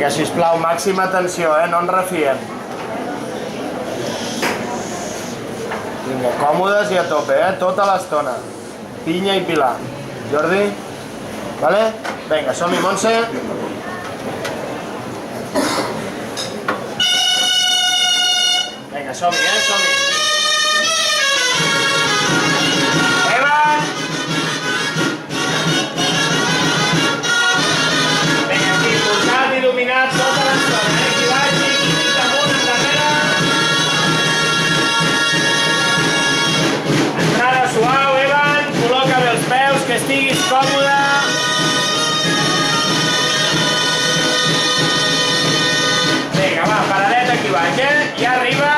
Vinga, sisplau, màxima atenció, no ens refiem. Vinga, còmodes i a tope, tota l'estona. Pinya i Pilar. Jordi? Vale? Vinga, som-hi, Montse. Vinga, som-hi, som-hi. Evan! Vinga, aquí, posat, il·luminat, tota l'estona, Aquí vagi, damunt, endarrere. Entrada suau, Evan. Col·loca bé els peus, que estiguis còmode. Vinga, va, paradet aquí baix, I arriba.